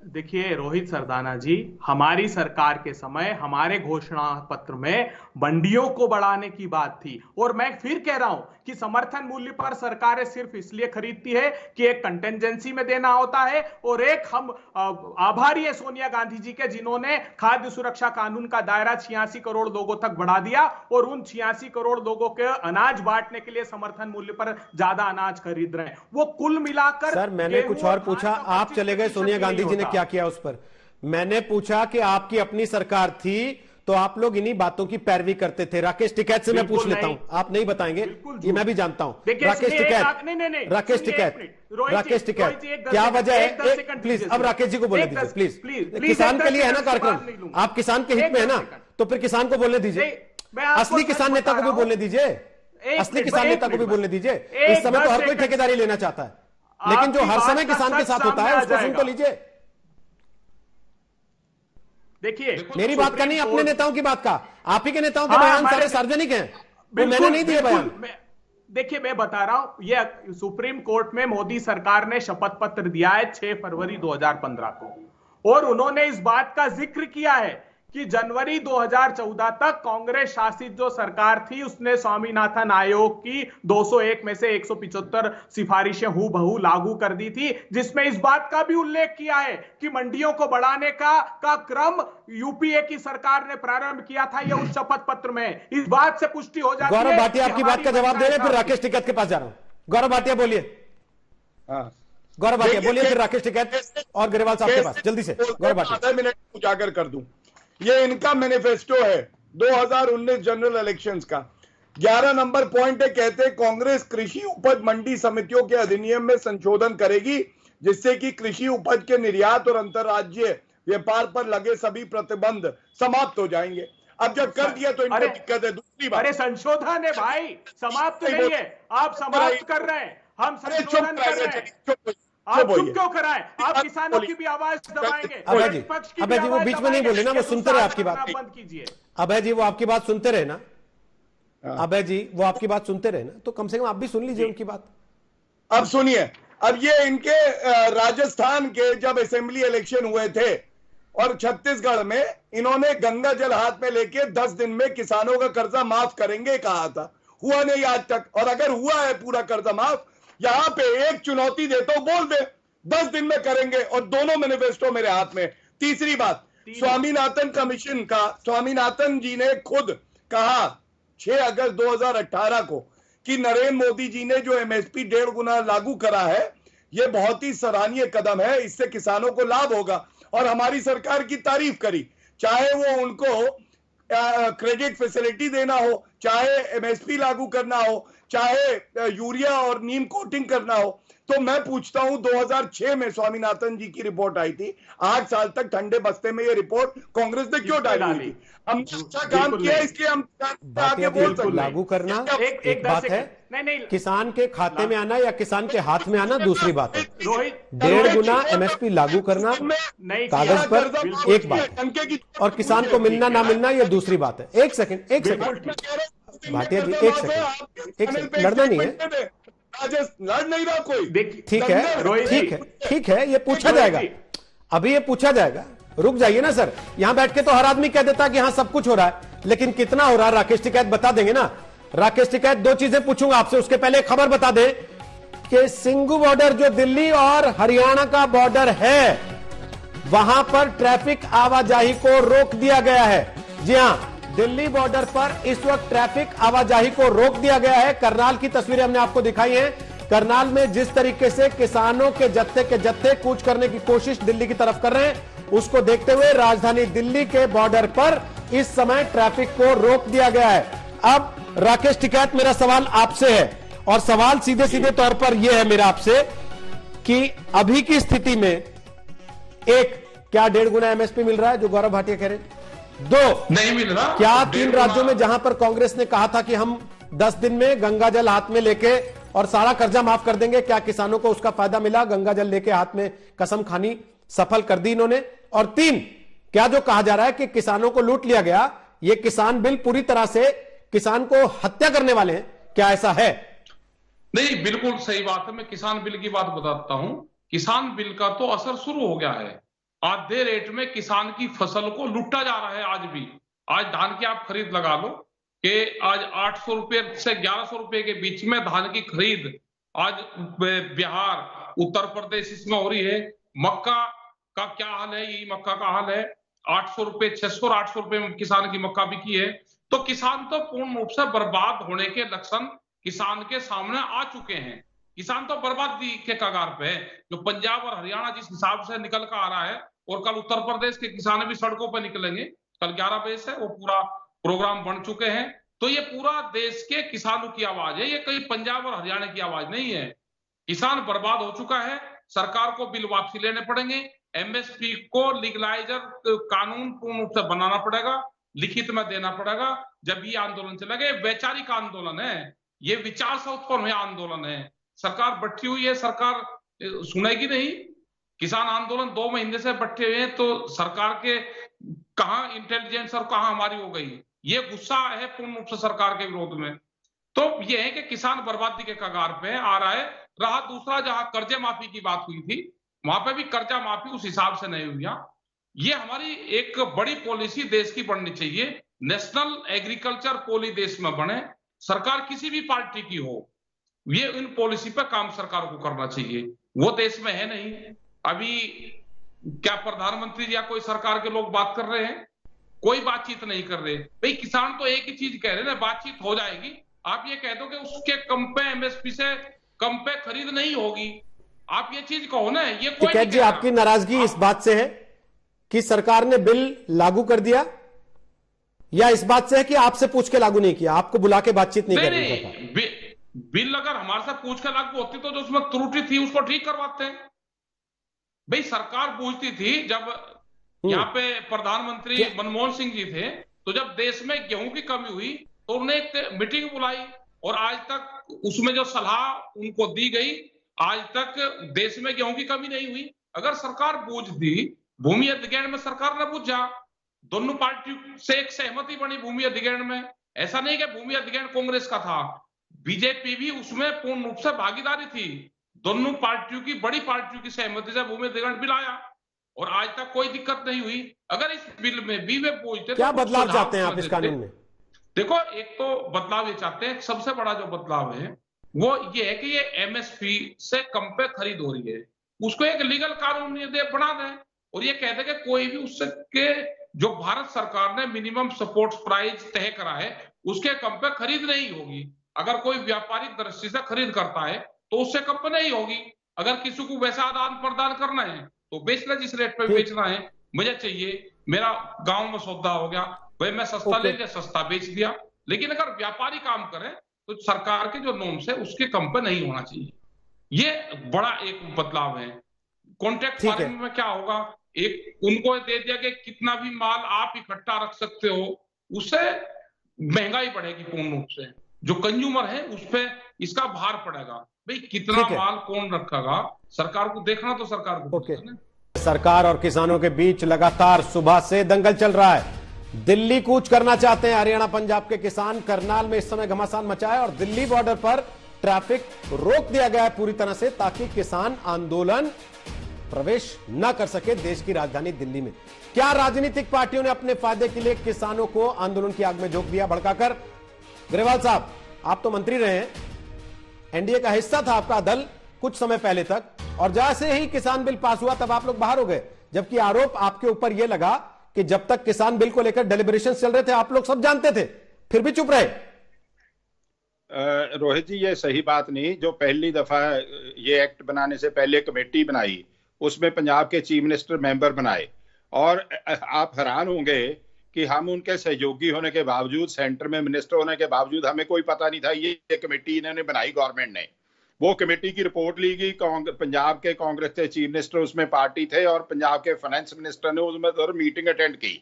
देखिए रोहित सरदाना जी, हमारी सरकार के समय हमारे घोषणा पत्र में मंडियों को बढ़ाने की बात थी। और मैं फिर कह रहा हूं कि समर्थन मूल्य पर सरकारें सिर्फ इसलिए खरीदती है कि एक कंटेंजेंसी में देना होता है, और एक हम आभारी है सोनिया गांधी जी के, जिन्होंने खाद्य सुरक्षा कानून का दायरा 86 करोड़ लोगों तक बढ़ा दिया और उन 86 करोड़ लोगों के अनाज बांटने के लिए समर्थन मूल्य पर ज्यादा अनाज खरीद रहे हैं। वो कुल मिलाकर, सर मैंने कुछ और पूछा, आप चले गए सोनिया गांधी जी ने क्या किया उस पर। मैंने पूछा कि आपकी अपनी सरकार थी तो आप लोग इन्हीं बातों की पैरवी करते थे। राकेश टिकैत से मैं पूछ लेता हूं, आप नहीं बताएंगे ये मैं भी जानता हूं। राकेश टिकैत क्या वजह है? प्लीज अब राकेश जी को बोलने दीजिए, प्लीज। किसान के लिए है ना कार्यक्रम, आप किसान के हित में है ना, तो फिर किसान को बोलने दीजिए, असली किसान नेता को भी बोलने दीजिए, असली किसान नेता को भी बोलने दीजिए। इस समय तो हर कोई ठेकेदारी लेना चाहता है, लेकिन जो हर समय किसान के साथ होता है उसको सुन तो लीजिए। देखिए, मेरी बात का नहीं, अपने नेताओं की बात का। आप ही के नेताओं के बयान सारे सार्वजनिक हैं, मैंने नहीं दिए बयान। देखिए, मैं बता रहा हूं, ये सुप्रीम कोर्ट में मोदी सरकार ने शपथ पत्र दिया है 6 फरवरी 2015 को, और उन्होंने इस बात का जिक्र किया है कि जनवरी 2014 तक कांग्रेस शासित जो सरकार थी उसने स्वामीनाथन आयोग की 201 में से 175 सिफारिशें हूबहू लागू कर दी थी, जिसमें इस बात का भी उल्लेख किया है कि मंडियों को बढ़ाने का क्रम यूपीए की सरकार ने प्रारंभ किया था। यह उस शपथ पत्र में इस बात से पुष्टि हो जाती है। गौरव भाटिया आपकी बात का जवाब दे रहे हैं, फिर राकेश टिकैत के पास जा रहा हूं। गौरव भाटिया बोलिए। गौरव भाटिया बोलिए, फिर राकेश टिकैत और ग्रेवाल साहब के पास जल्दी से। गौरव भाटिया, आधा मिनट उजागर कर दूं। ये इनका मैनिफेस्टो है 2019 जनरल इलेक्शंस का। 11 नंबर पॉइंट है, कहते हैं कांग्रेस कृषि उपज मंडी समितियों के अधिनियम में संशोधन करेगी, जिससे कि कृषि उपज के निर्यात और अंतरराज्यीय व्यापार पर लगे सभी प्रतिबंध समाप्त हो जाएंगे। अब जब कर दिया तो इनको दिक्कत है। दूसरी बात, अरे संशोधन है भाई, समाप्त नहीं है, आप समाप्त कर रहे हैं, हम संशोधन कर रहे हैं। आप चुप क्यों कराएं? आप किसानों की भी आवाज दबाएंगे, अभय जी वो बीच में नहीं बोले ना, वो सुनते रहे आपकी बात। बंद कीजिए अभय जी, वो आपकी बात सुनते रहे ना, अभय जी वो आपकी बात सुनते रहे ना, तो कम से कम आप भी सुन लीजिए उनकी बात। अब सुनिए, अब ये इनके राजस्थान के जब असेंबली इलेक्शन हुए थे और छत्तीसगढ़ में इन्होंने गंगा जल हाथ में लेके 10 दिन में किसानों का कर्जा माफ करेंगे कहा था, हुआ नहीं आज तक। और अगर हुआ है पूरा कर्जा माफ, यहां पे एक चुनौती देता हूं, बोल दे 10 दिन में करेंगे, और दोनों मैनिफेस्टो मेरे हाथ में। तीसरी बात, स्वामीनाथन कमीशन का, स्वामीनाथन जी ने खुद कहा 6 अगस्त 2018 को कि नरेंद्र मोदी जी ने जो एमएसपी 1.5 गुना लागू करा है, यह बहुत ही सराहनीय कदम है, इससे किसानों को लाभ होगा, और हमारी सरकार की तारीफ करी। चाहे वो उनको क्रेडिट फैसिलिटी देना हो, चाहे एमएसपी लागू करना हो, चाहे यूरिया और नीम कोटिंग करना हो। तो मैं पूछता हूं, 2006 में स्वामीनाथन जी की रिपोर्ट आई थी, 8 साल तक ठंडे बस्ते में ये रिपोर्ट कांग्रेस ने क्यों डाली? हमने अच्छा काम किया, इसलिए हम आगे बोल सकते हैं। लागू करना एक बात है, नहीं, किसान के खाते में आना या किसान के हाथ में आना दूसरी बात है। रोहित, 1.5 गुना एमएसपी लागू करना कागज पर एक बात है, और किसान को मिलना ना मिलना ये दूसरी बात है। एक सेकंड भाटिया जी, एक सेकंड, लड़ना नहीं है, लड़ नहीं रहा कोई। ठीक है, ये पूछा जाएगा, अभी ये पूछा जाएगा, रुक जाइए ना सर। यहां बैठ के तो हर आदमी कह देता कि हाँ सब कुछ हो रहा है, लेकिन कितना हो रहा है राकेश टिकैत बता देंगे ना? राकेश टिकैत, 2 चीजें पूछूंगा आपसे, उसके पहले एक खबर बता दें कि सिंगू बॉर्डर जो दिल्ली और हरियाणा का बॉर्डर है, वहां पर ट्रैफिक आवाजाही को रोक दिया गया है। जी हां, दिल्ली बॉर्डर पर इस वक्त ट्रैफिक आवाजाही को रोक दिया गया है। करनाल की तस्वीरें हमने आपको दिखाई हैं। करनाल में जिस तरीके से किसानों के जत्थे कूच करने की कोशिश दिल्ली की तरफ कर रहे हैं, उसको देखते हुए राजधानी दिल्ली के बॉर्डर पर इस समय ट्रैफिक को रोक दिया गया है। अब राकेश टिकैत, मेरा सवाल आपसे है, और सवाल सीधे सीधे तौर पर यह है मेरा आपसे कि अभी की स्थिति में क्या 1.5 गुना एमएसपी मिल रहा है जो गौरव भाटिया कह रहे हैं? 2, नहीं मिल रहा। क्या 3 राज्यों में जहां पर कांग्रेस ने कहा था कि हम 10 दिन में गंगा जल हाथ में लेके और सारा कर्जा माफ कर देंगे, क्या किसानों को उसका फायदा मिला? गंगा जल लेके हाथ में कसम खानी सफल कर दी इन्होंने। और 3, क्या जो कहा जा रहा है कि किसानों को लूट लिया गया, ये किसान बिल पूरी तरह से किसान को हत्या करने वाले हैं, क्या ऐसा है? नहीं, बिल्कुल सही बात है। मैं किसान बिल की बात बताता हूं। किसान बिल का तो असर शुरू हो गया है। आधे रेट में किसान की फसल को लूटा जा रहा है। आज भी, आज धान की आप खरीद लगा लो कि आज 800 रुपए से 1100 रुपए के बीच में धान की खरीद आज बिहार, उत्तर प्रदेश इसमें हो रही है। मक्का का क्या हाल है? ये मक्का का हाल है, 800 रुपए, 600 और 800 रुपए में किसान की मक्का बिकी है। तो किसान तो पूर्ण रूप से बर्बाद होने के लक्षण किसान के सामने आ चुके हैं। किसान तो बर्बादी के कगार पे है। जो पंजाब और हरियाणा जिस हिसाब से निकल कर आ रहा है, और कल उत्तर प्रदेश के किसान भी सड़कों पर निकलेंगे, कल 11 बजे से वो पूरा प्रोग्राम बन चुके हैं। तो ये पूरा देश के किसानों की आवाज है, ये कहीं पंजाब और हरियाणा की आवाज नहीं है। किसान बर्बाद हो चुका है। सरकार को बिल वापसी लेने पड़ेंगे, एमएसपी को लीगलाइजर कानून पूर्ण रूप से बनाना पड़ेगा, लिखित में देना पड़ेगा, जब ये आंदोलन चलेगा। वैचारिक आंदोलन है, ये विचार से उत्पन्न हुआ आंदोलन है। सरकार बैठी हुई है, सरकार सुनेगी नहीं। किसान आंदोलन 2 महीने से बैठे हुए हैं, तो सरकार के कहां इंटेलिजेंस और कहां हमारी हो गई? ये गुस्सा है पूर्ण रूप से सरकार के विरोध में। तो ये है कि किसान बर्बादी के कगार पे आ रहा है। रहा दूसरा, जहां कर्जे माफी की बात हुई थी, वहां पे भी कर्जा माफी उस हिसाब से नहीं हुई। ये हमारी एक बड़ी पॉलिसी देश की बननी चाहिए। नेशनल एग्रीकल्चर पॉलिसी देश में बने, सरकार किसी भी पार्टी की हो, ये इन पॉलिसी पे काम सरकार को करना चाहिए। वो देश में है नहीं। अभी क्या प्रधानमंत्री या कोई सरकार के लोग बात कर रहे हैं? कोई बातचीत नहीं कर रहे। भाई किसान तो एक ही चीज कह रहे हैं ना, बातचीत हो जाएगी। आप ये कह दो कि उसके कम पे एमएसपी से कम पे खरीद नहीं होगी, आप ये चीज कहो ना। ये कोई टिकैत जी, आपकी नाराजगी इस बात से है कि सरकार ने बिल लागू कर दिया, या इस बात से है कि आपसे पूछ के लागू नहीं किया, आपको बुला के बातचीत नहीं कर रही? बिल अगर हमारे से पूछ के लागू होती तो जो उसमें त्रुटि थी उसको ठीक करवाते हैं। भाई सरकार पूछती थी, जब यहाँ पे प्रधानमंत्री मनमोहन सिंह जी थे, तो जब देश में गेहूं की कमी हुई तो उन्होंने एक मीटिंग बुलाई, और आज तक उसमें जो सलाह उनको दी गई, आज तक देश में गेहूं की कमी नहीं हुई। अगर सरकार बूझती, भूमि अधिग्रहण में सरकार ने बूझा, दोनों पार्टी से एक सहमति बनी भूमि अधिग्रहण में। ऐसा नहीं कि भूमि अधिग्रहण कांग्रेस का था, बीजेपी भी उसमें पूर्ण रूप से भागीदारी थी। दोनों पार्टियों की, बड़ी पार्टियों की सहमति से भूमि अधिग्रहण बिल आया, और आज तक कोई दिक्कत नहीं हुई। अगर इस बिल में भी वे पूछते, क्या बदलाव चाहते हैं आप इस कानून में? देखो, एक तो बदलाव ये चाहते हैं, सबसे बड़ा जो बदलाव है वो ये है कि ये एमएसपी से कम पे खरीद हो रही है, उसको एक लीगल कानून बना दें, और ये कहते हैं कि कोई भी उससे के जो भारत सरकार ने मिनिमम सपोर्ट प्राइस तय करा है उसके कम पे खरीद नहीं होगी। अगर कोई व्यापारिक दृष्टि से खरीद करता है तो उससे कम पे नहीं होगी। अगर किसी को वैसा आदान प्रदान करना है तो बेच ले, जिस रेट पे बेचना है। मुझे चाहिए, मेरा गांव में सौदा हो गया, भाई मैं सस्ता ले लिया, सस्ता बेच दिया। लेकिन अगर व्यापारी काम करें तो सरकार के जो नॉर्म्स है उसके कम पे नहीं होना चाहिए। ये बड़ा एक बदलाव है। कॉन्ट्रैक्ट फार्मिंग में क्या होगा, एक उनको दे दिया कि कितना भी माल आप इकट्ठा रख सकते हो, उससे महंगाई बढ़ेगी पूर्ण रूप से, जो कंज्यूमर है उस पे इसका भार पड़ेगा। भाई कितना माल कौन रखेगा, सरकार को देखना, तो सरकार को देखना। सरकार और किसानों के बीच लगातार सुबह से दंगल चल रहा है। दिल्ली कूच करना चाहते हैं हरियाणा पंजाब के किसान। करनाल में इस समय घमासान मचा है और दिल्ली बॉर्डर पर ट्रैफिक रोक दिया गया है पूरी तरह से, ताकि किसान आंदोलन प्रवेश न कर सके देश की राजधानी दिल्ली में। क्या राजनीतिक पार्टियों ने अपने फायदे के लिए किसानों को आंदोलन की आग में झोंक दिया भड़काकर? ग्रेवाल साहब, आप तो मंत्री रहे हैं, एनडीए का हिस्सा था आपका दल कुछ समय पहले तक, और जैसे ही किसान बिल पास हुआ तब आप लोग बाहर हो गए, जबकि आरोप आपके ऊपर यह लगा कि जब तक किसान बिल को लेकर डेलिब्रेशन चल रहे थे आप लोग सब जानते थे, फिर भी चुप रहे। रोहित जी, ये सही बात नहीं। जो पहली दफा ये एक्ट बनाने से पहले कमेटी बनाई, उसमें पंजाब के चीफ मिनिस्टर मेंबर बनाए, और आप हैरान होंगे कि हम उनके सहयोगी होने के बावजूद, सेंटर में मिनिस्टर होने के बावजूद, हमें कोई पता नहीं था ये कमेटी इन्होंने बनाई गवर्नमेंट ने। वो कमेटी की रिपोर्ट ली गई, पंजाब के कांग्रेस के चीफ मिनिस्टर उसमें पार्टी थे और पंजाब के फाइनेंस मिनिस्टर ने उसमें मीटिंग अटेंड की।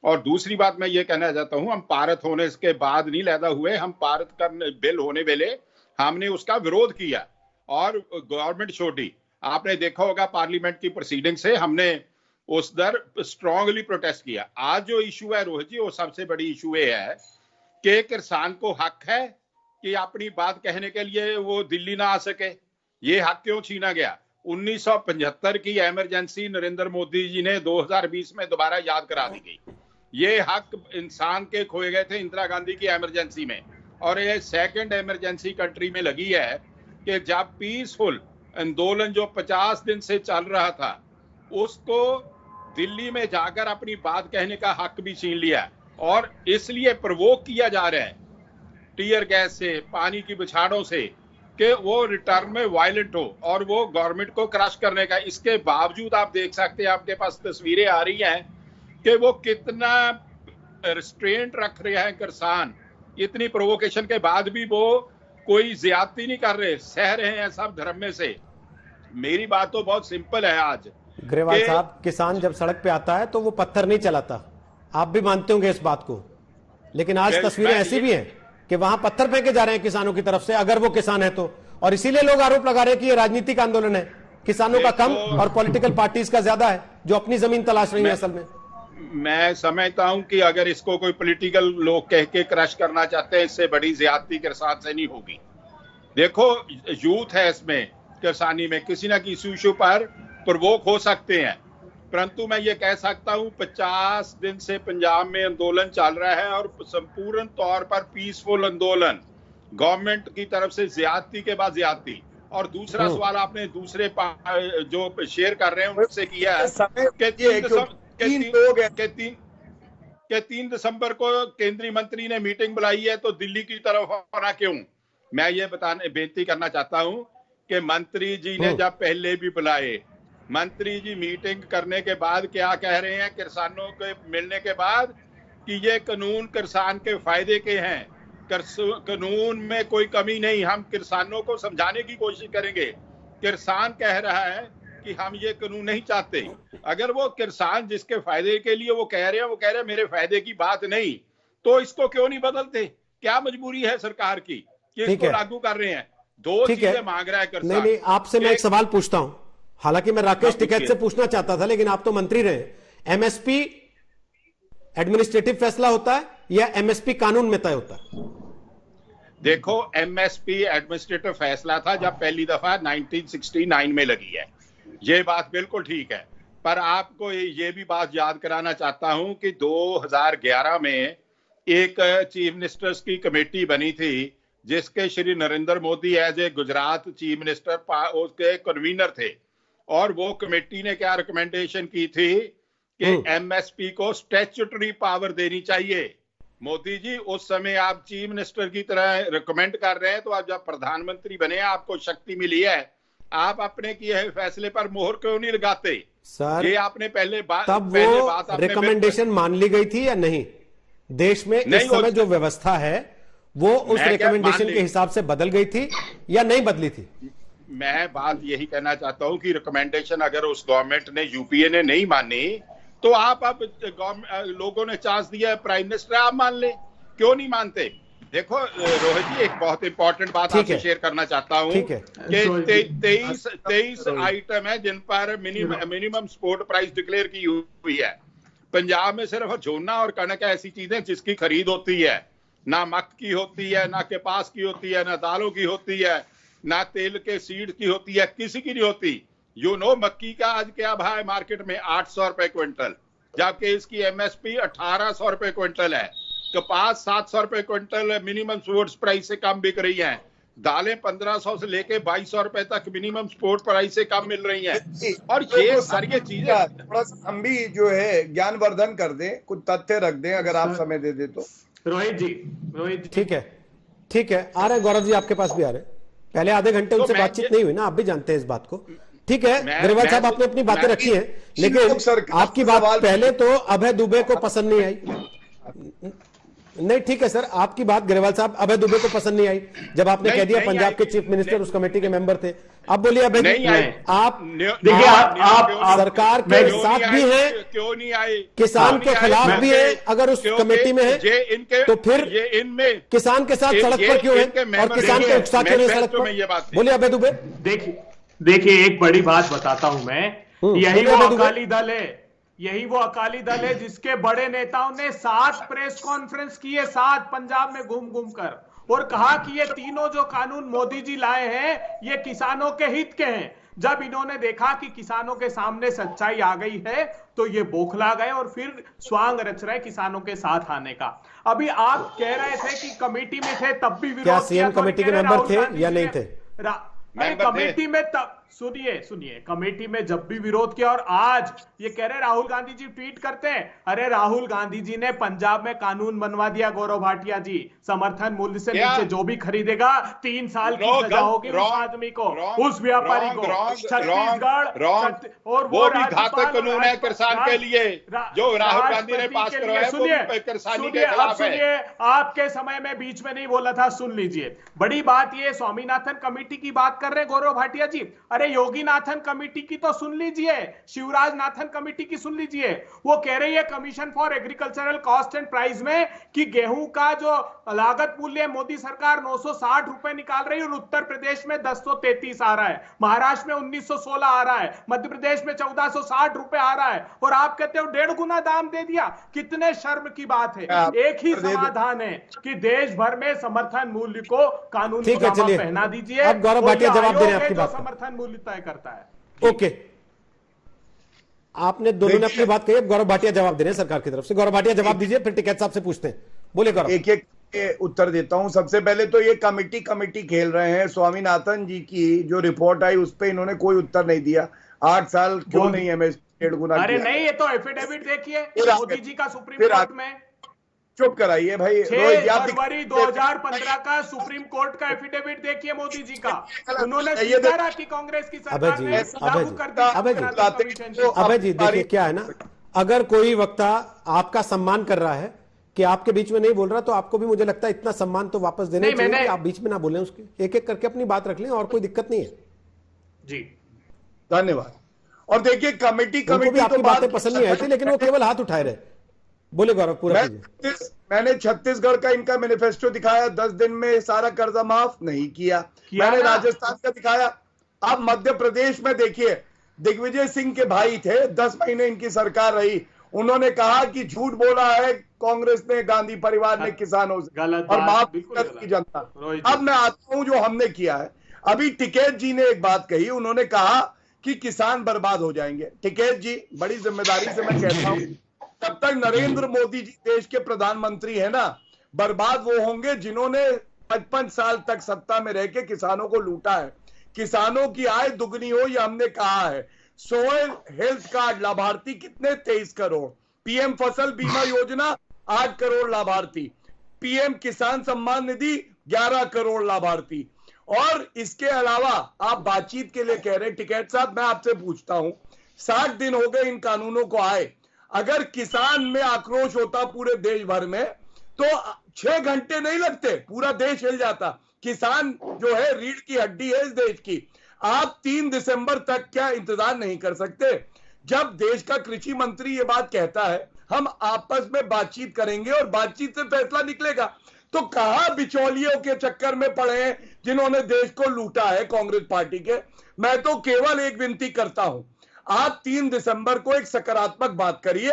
और दूसरी बात मैं ये कहना चाहता हूं, हम पारित होने के बाद नहीं पैदा हुए, हम पारित करने बिल होने वेले हमने उसका विरोध किया और गवर्नमेंट छोड़ी। आपने देखा होगा पार्लियामेंट की प्रोसीडिंग से हमने उस दर स्ट्रांगली प्रोटेस्ट किया। आज जो इशू है रोहित जी, वो सबसे बड़ी इशू ये है कि किसान को हक है कि अपनी बात कहने के लिए वो दिल्ली ना आ सके। ये हक क्यों छीना गया? 1975 की इमरजेंसी नरेंद्र मोदी जी ने 2020 में दोबारा याद करा दी गई। ये हक इंसान के खोए गए थे इंदिरा गांधी की इमरजेंसी में, और ये सेकंड इमरजेंसी कंट्री में लगी है कि जब पीसफुल आंदोलन जो 50 दिन से चल रहा था, उसको दिल्ली में जाकर अपनी बात कहने का हक भी छीन लिया, और इसलिए प्रवोक किया जा रहा है टीयर गैस से, पानी की बिछाड़ों से, कि वो रिटर्न में वायलेंट हो और वो गवर्नमेंट को क्रश करने का। इसके बावजूद आप देख सकते हैं, आपके पास तस्वीरें आ रही हैं कि वो कितना रिस्ट्रेंट रख रहे हैं किसान। इतनी प्रोवोकेशन के बाद भी वो कोई ज्यादती नहीं कर रहे, सह रहे हैं सब धर्म में से। मेरी बात तो बहुत सिंपल है आज। ग्रेवाल साहब, किसान जब सड़क पे आता है तो वो पत्थर नहीं चलाता, आप भी मानते होंगे इस बात को, लेकिन आज तस्वीरें ऐसी भी हैं कि वहां पत्थर फेंके जा रहे हैं किसानों की तरफ से, अगर वो किसान है तो। और इसीलिए लोग आरोप लगा रहे हैं कि ये राजनीतिक आंदोलन है, किसानों का कम और पॉलिटिकल पार्टीज का ज्यादा है जो अपनी जमीन तलाश रही है। असल में मैं समझता हूं कि अगर इसको कोई पॉलिटिकल लोग कह के क्रश करना चाहते हैं, इससे बड़ी ज्यादती किसान से नहीं होगी। देखो, यूथ है इसमें, किसानी में किसी ना किसी इशू पर प्रवोक हो सकते हैं, परंतु मैं ये कह सकता हूं 50 दिन से पंजाब में आंदोलन चल रहा है और संपूर्ण तौर पर पीसफुल आंदोलन, गवर्नमेंट की तरफ से ज्यादती के बाद ज्यादती। और दूसरा सवाल आपने दूसरे जो शेयर कर रहे हैं उनसे किया है कि 3 दिसंबर को केंद्रीय मंत्री ने मीटिंग बुलाई है, तो दिल्ली की तरफ आना क्यों? मैं ये बेनती करना चाहता हूं कि मंत्री जी ने जब पहले भी बुलाए, मंत्री जी मीटिंग करने के बाद क्या कह रहे हैं किसानों के मिलने के बाद कि ये कानून किसान के फायदे के हैं, कानून में कोई कमी नहीं, हम किसानों को समझाने की कोशिश करेंगे। किसान कह रहा है कि हम ये कानून नहीं चाहते। अगर वो किसान जिसके फायदे के लिए वो कह रहे हैं, वो कह रहे हैं मेरे फायदे की बात नहीं, तो इसको क्यों नहीं बदलते? क्या मजबूरी है सरकार की कि इसको लागू कर रहे हैं? 2 चीजें मांग रहा है किसान। नहीं, आपसे मैं एक सवाल पूछता हूं, हालांकि मैं राकेश टिकैत से पूछना चाहता था, लेकिन आप तो मंत्री रहे। एमएसपी एडमिनिस्ट्रेटिव फैसला होता है या एमएसपी कानून में तय होता है? देखो, एमएसपी एडमिनिस्ट्रेटिव फैसला था जब पहली दफा 1969 में लगी है, ये बात बिल्कुल ठीक है। पर आपको ये भी बात याद कराना चाहता हूं कि 2011 में एक चीफ मिनिस्टर्स की कमेटी बनी थी, जिसके Shri Narendra Modi as a Gujarat chief minister उसके कन्वीनर थे, और वो कमेटी ने क्या रिकमेंडेशन की थी कि एमएसपी को स्टैट्यूटरी पावर देनी चाहिए। मोदी जी, उस समय आप चीफ मिनिस्टर की तरह रिकमेंड कर रहे हैं, तो आप जब प्रधानमंत्री बने आपको शक्ति मिली है, आप अपने किए हुए फैसले पर मोहर क्यों नहीं लगाते? सर ये आपने पहले बात तब वो रिकमेंडेशन मान ली गई थी या नहीं? देश में इस समय जो व्यवस्था है वो उस रिकमेंडेशन के हिसाब से बदल गई थी या नहीं बदली थी? मैं बात यही कहना चाहता हूं कि रिकमेंडेशन अगर उस गवर्नमेंट ने, यूपीए ने नहीं मानी, तो आप अब लोगों ने चांस दिया है, प्राइम मिनिस्टर आप मान लें, क्यों नहीं मानते? देखो रोहित जी, एक बहुत इंपॉर्टेंट बात आपसे शेयर करना चाहता हूं कि 23 आइटम है जिन पर मिनिमम सपोर्ट प्राइस डिक्लेयर की हुई है। पंजाब में सिर्फ झोना और कणक ऐसी चीजें जिसकी खरीद होती है, ना मक्क की होती है, ना कपास की होती है, ना दालों की होती है, ना तेल के सीड की होती है, किसी की नहीं होती। मक्की का आज क्या भाव है मार्केट में? 800 रुपए क्विंटल, जबकि इसकी एमएसपी 1800 रुपए क्विंटल है। कपास 700 रुपए क्विंटल मिनिमम सपोर्ट प्राइस से कम बिक रही हैं। दालें 1500 से लेके 2200 रुपए तक मिनिमम सपोर्ट प्राइस से कम मिल रही हैं। और ये सारी चीजें थोड़ा सा हम भी जो है ज्ञानवर्धन कर दें, कुछ तथ्य रख दें, अगर आप समय दे दे तो। रोहित जी ठीक है, आ रहे हैं गौरव जी, आपके पास भी आ रहे हैं। पहले आधे घंटे उनसे बातचीत नहीं हुई ना, आप भी जानते हैं इस बात को। ठीक है ग्रेवाल साहब, आपने अपनी बातें रखी हैं, लेकिन आपकी बात पहले तो अभय दुबे को पसंद नहीं आई। नहीं ठीक है सर, आपकी बात ग्रेवाल साहब अभय दुबे को पसंद नहीं आई जब आपने कह दिया पंजाब के चीफ मिनिस्टर उस कमेटी के मेंबर थे। अब बोलिए अभय जी, आप देखिए आप सरकार के साथ भी हैं, क्यों नहीं आए? किसान के खिलाफ भी है, अगर उस कमेटी में है तो फिर इनमें किसान के साथ सड़क पर क्यों है और किसान के उत्साह क्यों नहीं सड़क पर? बोलिए अभय दुबे। देखिए एक बड़ी बात बताता हूं मैं, यही वो अकाली दल है, यही वो अकाली दल है जिसके बड़े नेताओं ने 7 प्रेस कॉन्फ्रेंस किए, 7 पंजाब में घूम घूम कर, और कहा कि ये तीनों जो कानून मोदी जी लाए हैं ये किसानों के हित के हैं। जब इन्होंने देखा कि किसानों के सामने सच्चाई आ गई है तो ये बौखला गए और फिर स्वांग रच रहे किसानों के साथ आने का। अभी आप कह रहे थे कि कमेटी में थे तब भी विरोध किया, सीएम कमेटी के मेंबर थे या नहीं थे? कमेटी में तब सुनिए कमेटी में जब भी विरोध किया, और आज ये कह रहे राहुल गांधी जी ट्वीट करते हैं, अरे राहुल गांधी जी ने पंजाब में कानून बनवा दिया गौरव भाटिया जी, समर्थन मूल्य से नीचे जो भी खरीदेगा 3 साल की सजा होगी उस आदमी को, उस व्यापारी को। छत्तीसगढ़ और वो भी घातक कानून है किसान के लिए जो राहुल गांधी ने पास करवाया। सुनिए, आपके समय में बीच में नहीं बोला था, सुन लीजिए। बड़ी बात ये स्वामीनाथन कमेटी की बात कर रहे गौरव भाटिया जी, अरे योगीनाथन कमेटी की तो सुन लीजिए, शिवराज नाथन कमेटी की सुन लीजिए। वो कह रही है commission for agricultural cost and price में कि गेहूं का जो लागत मूल्य मोदी सरकार 960 रुपए निकाल रही है और उत्तर प्रदेश में 1033 आ रहा है, महाराष्ट्र में 1916 आ रहा है, मध्य प्रदेश में 1460 रुपए आ रहा है, और आप कहते हो 1.5 गुना दाम दे दिया। कितने शर्म की बात है। एक ही समाधान है कि देश भर में समर्थन मूल्य को कानूनी पहना दीजिए। अब गौरव भाटिया जवाब दे रहे हैं आपकी बात, समर्थन मूल्य तय करता है। ओके, आपने दोनों ने अपनी बात कही, अब गौरव भाटिया जवाब दे रहे हैं सरकार की तरफ से। गौरव भाटिया जवाब दीजिए, फिर टिकैत साहब से पूछते हैं। बोले गौरव। एक उत्तर देता हूं। सबसे पहले तो ये कमेटी खेल रहे हैं। स्वामीनाथन जी की जो रिपोर्ट आई उस पर इन्होंने कोई उत्तर नहीं दिया। 8 साल क्यों नहीं एमएसपी 1.5 गुना? अरे नहीं, ये तो एफिडेविट देखिए मोदी जी का सुप्रीम कोर्ट में। चुप कराइए भाई। 6 फरवरी 2015 का सुप्रीम कोर्ट का एफिडेविट देखिए मोदी जी का। उन्होंने स्वीकारा कि कांग्रेस की सरकार ने लागू कर दिया। अभय जी देखिए क्या है ना, अगर कोई वक्ता आपका सम्मान कर रहा है कि आपके बीच में नहीं बोल रहा, तो आपको भी मुझे लगता है इतना सम्मान तो वापस देना चाहिए। आप बीच में ना बोलें, उसके एक एक करके अपनी बात रख लें और कोई दिक्कत नहीं है जी। धन्यवाद। और देखिए कमेटी आपकी बातें पसंद नहीं आई थी, लेकिन वो केवल हाथ उठाए रहे। बोले गौरव पूरा कीजिए। मैंने छत्तीसगढ़ का इनका मैनिफेस्टो दिखाया, 10 दिन में सारा कर्जा माफ नहीं किया। मैंने राजस्थान का दिखाया। अब मध्य प्रदेश में देखिए, दिग्विजय सिंह के भाई थे, 10 महीने इनकी सरकार रही, उन्होंने कहा कि झूठ बोला है कांग्रेस ने, गांधी परिवार ने किसानों से, और माफ की जनता। अब मैं आता हूं जो हमने किया है। अभी टिकैत जी ने एक बात कही, उन्होंने कहा कि किसान बर्बाद हो जाएंगे। टिकैत जी, बड़ी जिम्मेदारी से मैं कहता हूं, तब तक नरेंद्र मोदी जी देश के प्रधानमंत्री है ना, बर्बाद वो होंगे जिन्होंने 55 साल तक सत्ता में रह के किसानों को लूटा है। किसानों की आय दुगनी हो, ये हमने कहा है। सोयल हेल्थ कार्ड लाभार्थी कितने? 23 करोड़। पीएम फसल बीमा योजना 8 करोड़ लाभार्थी। पीएम किसान सम्मान निधि 11 करोड़ लाभार्थी। और इसके अलावा आप बातचीत के लिए कह रहे हैं। टिकैत साहब, मैं आपसे पूछता हूं, 60 दिन हो गए इन कानूनों को आए, अगर किसान में आक्रोश होता पूरे देश भर में तो 6 घंटे नहीं लगते, पूरा देश हिल जाता। किसान जो है रीढ़ की हड्डी है इस देश की। आप 3 दिसंबर तक क्या इंतजार नहीं कर सकते? जब देश का कृषि मंत्री ये बात कहता है हम आपस में बातचीत करेंगे और बातचीत से फैसला निकलेगा, तो कहां बिचौलियों के चक्कर में पड़े हैं जिन्होंने देश को लूटा है कांग्रेस पार्टी के। मैं तो केवल एक विनती करता हूं, आप 3 दिसंबर को एक सकारात्मक बात करिए,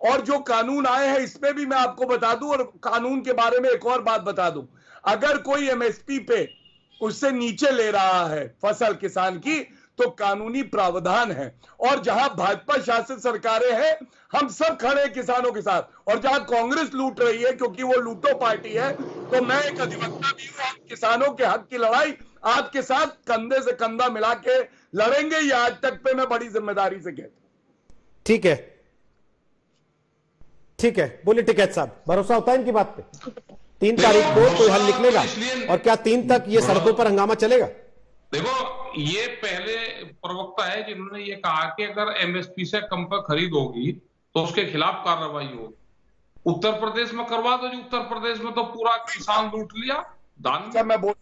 और जो कानून आए हैं इसमें भी मैं आपको बता दूं, और कानून के बारे में एक और बात बता दूं, अगर कोई एमएसपी पे उससे नीचे ले रहा है फसल किसान की तो कानूनी प्रावधान है। और जहां भाजपा शासित सरकारें हैं हम सब खड़े हैं किसानों के साथ, और जहां कांग्रेस लूट रही है क्योंकि वो लूटो पार्टी है, तो मैं एक अधिवक्ता भी हूं, किसानों के हक की लड़ाई आपके साथ कंधे से कंधा मिला के लड़ेंगे, ये आज तक पे मैं बड़ी जिम्मेदारी से कहता हूं। ठीक है, ठीक है, बोलिए टिकैत साहब, भरोसा होता है इनकी बात पे? 3 तारीख को कोई हल निकलेगा, और क्या 3 तक ये सड़कों पर हंगामा चलेगा? देखो, ये पहले प्रवक्ता है जिन्होंने ये कहा कि अगर एमएसपी से कम पर खरीद होगी तो उसके खिलाफ कार्रवाई होगी। उत्तर प्रदेश में करवा दो जी, उत्तर प्रदेश में तो पूरा किसान लूट लिया धान में। मैं बोल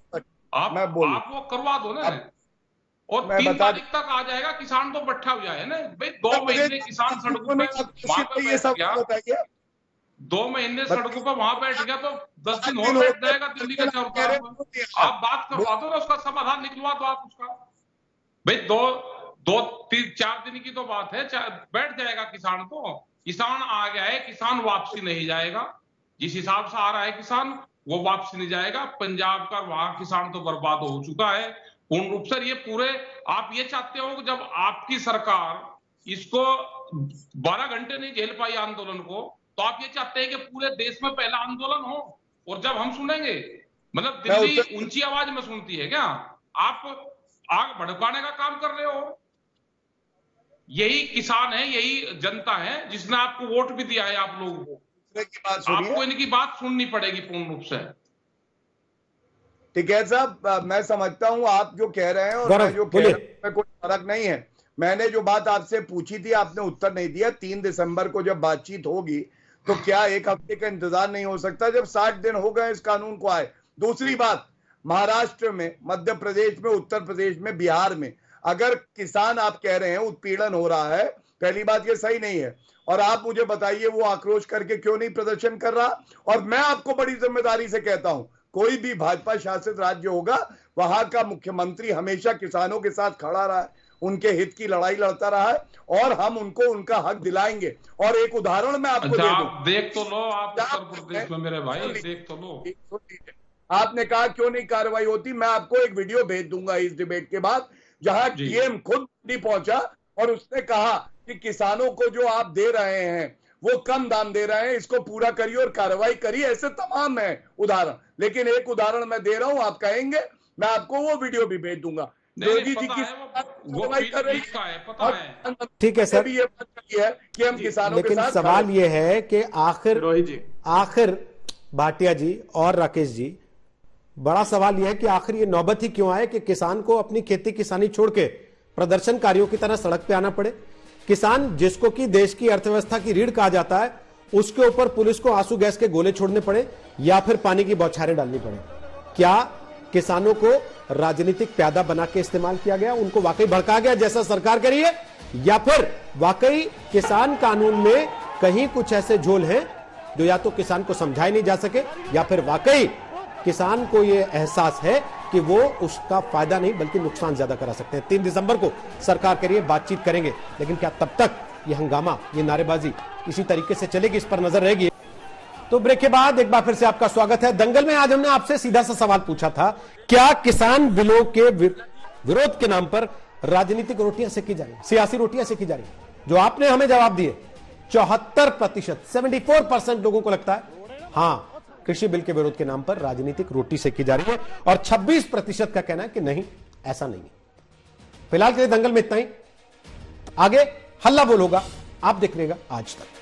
आप वो करवा दो ना, और 3 तारीख तक आ जाएगा, किसान तो बट्ठा हो जाए ना भाई। 2 महीने किसान सड़कों पे वहां पे बैठ गया, 2 महीने सड़कों पर वहां बैठ गया तो 10 दिन और बैठ जाएगा दिल्ली के चौक पर। आप बात करवा दो ना, उसका समाधान निकलवा दो आप उसका भाई। 2-3-4 दिन की तो बात है, बैठ जाएगा किसान। तो किसान आ गया है, किसान वापसी नहीं जाएगा। जिस हिसाब से आ रहा है किसान, वो वापसी नहीं जाएगा। पंजाब का वहां किसान तो बर्बाद हो चुका है पूर्ण रूप से। ये पूरे आप ये चाहते हो कि जब आपकी सरकार इसको 12 घंटे नहीं झेल पाई आंदोलन को, तो आप ये चाहते हैं कि पूरे देश में पहला आंदोलन हो, और जब हम सुनेंगे, मतलब दिल्ली ऊंची आवाज में सुनती है क्या? आप आग भड़काने का काम कर रहे हो। यही किसान है, यही जनता है जिसने आपको वोट भी दिया है आप लोगों को। आपको इनकी बात सुननी पड़ेगी पूर्ण रूप से। ठीक है साहब, मैं समझता हूं आप जो कह रहे हैं और मैं जो कह रहा हूं में कोई फर्क नहीं है। मैंने जो बात आपसे पूछी थी आपने उत्तर नहीं दिया। 3 दिसंबर को जब बातचीत होगी तो क्या 1 हफ्ते का इंतजार नहीं हो सकता जब 60 दिन हो गए इस कानून को आए? दूसरी बात, महाराष्ट्र में, मध्य प्रदेश में, उत्तर प्रदेश में, बिहार में अगर किसान आप कह रहे हैं उत्पीड़न हो रहा है, पहली बात ये सही नहीं है। और आप मुझे बताइए वो आक्रोश करके क्यों नहीं प्रदर्शन कर रहा? और मैं आपको बड़ी जिम्मेदारी से कहता हूं, कोई भी भाजपा शासित राज्य होगा वहां का मुख्यमंत्री हमेशा किसानों के साथ खड़ा रहा है, उनके हित की लड़ाई लड़ता रहा है, और हम उनको उनका हक दिलाएंगे। और एक उदाहरण मैं आपको दे दूं। देख तो लो आप उत्तर प्रदेश में मेरे भाई, देख तो लो। आपने कहा क्यों नहीं कार्रवाई होती, मैं आपको एक वीडियो भेज दूंगा इस डिबेट के बाद, जहां डीएम खुद नहीं पहुंचा और उसने कहा कि किसानों को जो आप दे रहे हैं वो कम दाम दे रहे हैं, इसको पूरा करिए और कार्रवाई करिए। ऐसे तमाम है उदाहरण, लेकिन एक उदाहरण मैं दे रहा हूं, आप कहेंगे, मैं आपको वो वीडियो भी भेज दूंगा। योगी जी की कार्रवाई कर रही है, ठीक है सर, ये बात है कि हम किसानों के लेकिन साथ। सवाल ये है कि आखिर भाटिया जी और राकेश जी, बड़ा सवाल यह है कि आखिर ये नौबत ही क्यों आए कि किसान को अपनी खेती किसानी छोड़ के प्रदर्शनकारियों की तरह सड़क पे आना पड़े? किसान जिसको कि देश की अर्थव्यवस्था की रीढ़ कहा जाता है, उसके ऊपर पुलिस को आंसू गैस के गोले छोड़ने पड़े या फिर पानी की बौछारें डालनी पड़े? क्या किसानों को राजनीतिक प्यादा बना के इस्तेमाल किया गया, उनको वाकई भड़का गया जैसा सरकार कह रही है, या फिर वाकई किसान कानून में कहीं कुछ ऐसे झोल हैं जो या तो किसान को समझाए नहीं जा सके, या फिर वाकई किसान को यह एहसास है कि वो उसका फायदा नहीं बल्कि नुकसान ज्यादा करा सकते हैं? 3 दिसंबर को सरकार कह रही है बातचीत करेंगे, लेकिन क्या तब तक ये हंगामा, ये नारेबाजी इसी तरीके से चलेगी? इस पर नजर रहेगी। तो ब्रेक के बाद एक बार फिर से आपका स्वागत है। दंगल में आज हमने आपसे सीधा सा सवाल पूछा था, क्या किसान बिलों के विरोध के नाम पर राजनीतिक रोटियां सेकी जा रही, सियासी रोटियां सेकी जा रही? जो आपने हमें जवाब दिए 74%, 74% लोगों को लगता है हां, कृषि बिल के विरोध के नाम पर राजनीतिक रोटी सेकी जा रही है, और 26% का कहना है कि नहीं, ऐसा नहीं है। फिलहाल के लिए दंगल में इतना ही, आगे हल्ला बोल होगा, आप देख रहिएगा आज तक।